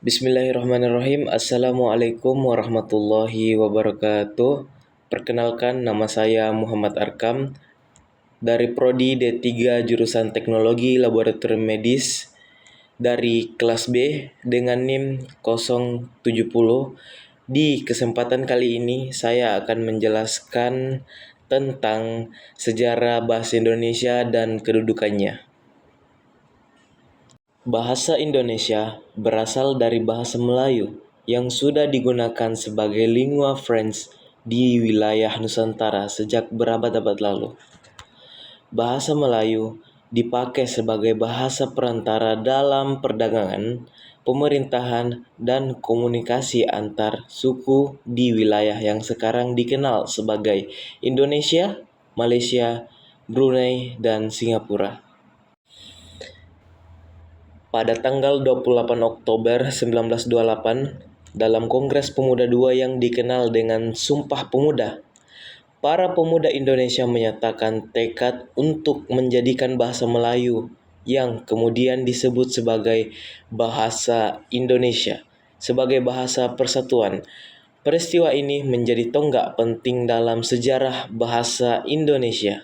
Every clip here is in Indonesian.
Bismillahirrahmanirrahim. Assalamualaikum warahmatullahi wabarakatuh. Perkenalkan, nama saya Muhammad Arkam dari Prodi D3 jurusan Teknologi Laboratorium Medis dari kelas B dengan NIM 070. Di kesempatan kali ini saya akan menjelaskan tentang sejarah bahasa Indonesia dan kedudukannya. Bahasa Indonesia berasal dari bahasa Melayu yang sudah digunakan sebagai lingua franca di wilayah Nusantara sejak berabad-abad lalu. Bahasa Melayu dipakai sebagai bahasa perantara dalam perdagangan, pemerintahan, dan komunikasi antar suku di wilayah yang sekarang dikenal sebagai Indonesia, Malaysia, Brunei, dan Singapura. Pada tanggal 28 Oktober 1928, dalam Kongres Pemuda II yang dikenal dengan Sumpah Pemuda, para pemuda Indonesia menyatakan tekad untuk menjadikan bahasa Melayu yang kemudian disebut sebagai Bahasa Indonesia sebagai bahasa persatuan. Peristiwa ini menjadi tonggak penting dalam sejarah bahasa Indonesia.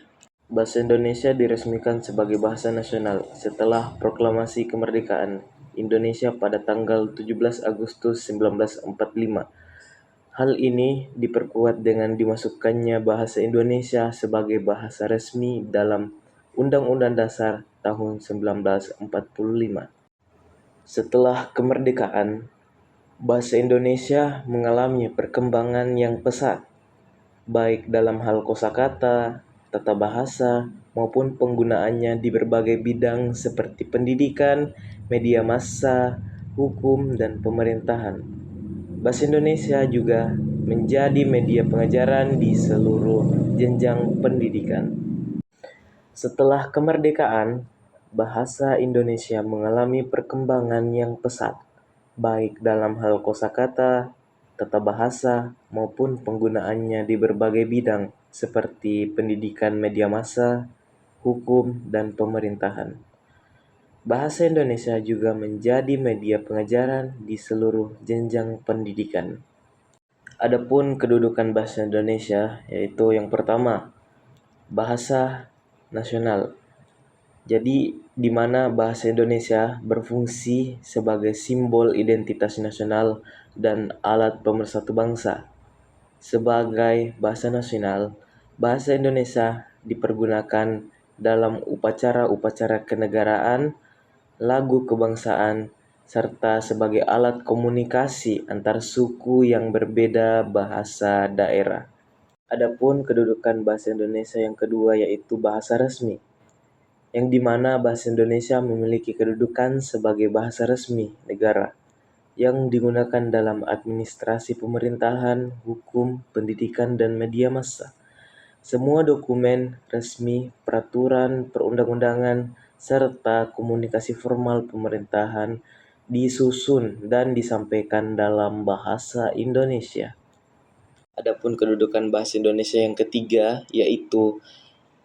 Bahasa Indonesia diresmikan sebagai bahasa nasional setelah Proklamasi Kemerdekaan Indonesia pada tanggal 17 Agustus 1945. Hal ini diperkuat dengan dimasukkannya bahasa Indonesia sebagai bahasa resmi dalam Undang-Undang Dasar tahun 1945. Setelah kemerdekaan, bahasa Indonesia mengalami perkembangan yang pesat, baik dalam hal kosakata, tata bahasa, maupun penggunaannya di berbagai bidang seperti pendidikan, media massa, hukum, dan pemerintahan. Bahasa Indonesia juga menjadi media pengajaran di seluruh jenjang pendidikan. Setelah kemerdekaan, bahasa Indonesia mengalami perkembangan yang pesat, baik dalam hal kosakata, tata bahasa, maupun penggunaannya di berbagai bidang seperti pendidikan media massa, hukum, dan pemerintahan. Bahasa Indonesia juga menjadi media pengajaran di seluruh jenjang pendidikan. Adapun kedudukan bahasa Indonesia yaitu yang pertama, bahasa nasional. Jadi, di mana bahasa Indonesia berfungsi sebagai simbol identitas nasional dan alat pemersatu bangsa. Sebagai bahasa nasional, bahasa Indonesia dipergunakan dalam upacara-upacara kenegaraan, lagu kebangsaan, serta sebagai alat komunikasi antar suku yang berbeda bahasa daerah. Adapun kedudukan bahasa Indonesia yang kedua yaitu bahasa resmi, yang dimana bahasa Indonesia memiliki kedudukan sebagai bahasa resmi negara yang digunakan dalam administrasi pemerintahan, hukum, pendidikan, dan media massa. Semua dokumen resmi, peraturan, perundang-undangan, serta komunikasi formal pemerintahan disusun dan disampaikan dalam bahasa Indonesia. Adapun kedudukan bahasa Indonesia yang ketiga yaitu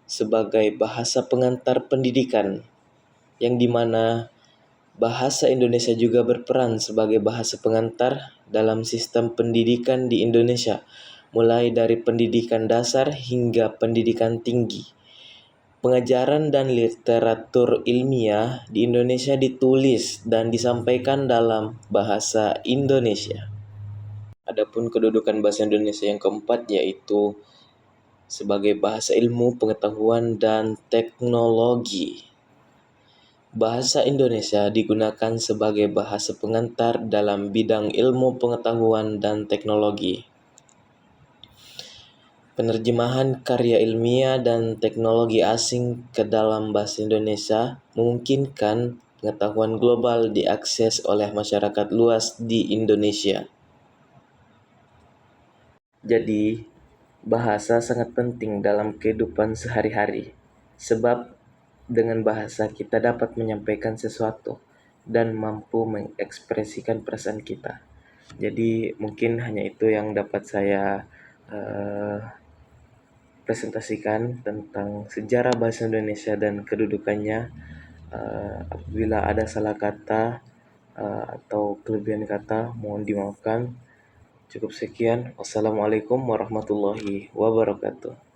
sebagai bahasa pengantar pendidikan, yang dimana bahasa Indonesia juga berperan sebagai bahasa pengantar dalam sistem pendidikan di Indonesia, mulai dari pendidikan dasar hingga pendidikan tinggi. Pengajaran dan literatur ilmiah di Indonesia ditulis dan disampaikan dalam bahasa Indonesia. Adapun kedudukan bahasa Indonesia yang keempat yaitu sebagai bahasa ilmu, pengetahuan, dan teknologi. Bahasa Indonesia digunakan sebagai bahasa pengantar dalam bidang ilmu pengetahuan dan teknologi. Penerjemahan karya ilmiah dan teknologi asing ke dalam bahasa Indonesia memungkinkan pengetahuan global diakses oleh masyarakat luas di Indonesia. Jadi, bahasa sangat penting dalam kehidupan sehari-hari, sebab dengan bahasa kita dapat menyampaikan sesuatu dan mampu mengekspresikan perasaan kita. Jadi mungkin hanya itu yang dapat saya presentasikan tentang sejarah bahasa Indonesia dan kedudukannya. Apabila ada salah kata, atau kelebihan kata mohon dimaafkan. Cukup sekian. Wassalamualaikum warahmatullahi wabarakatuh.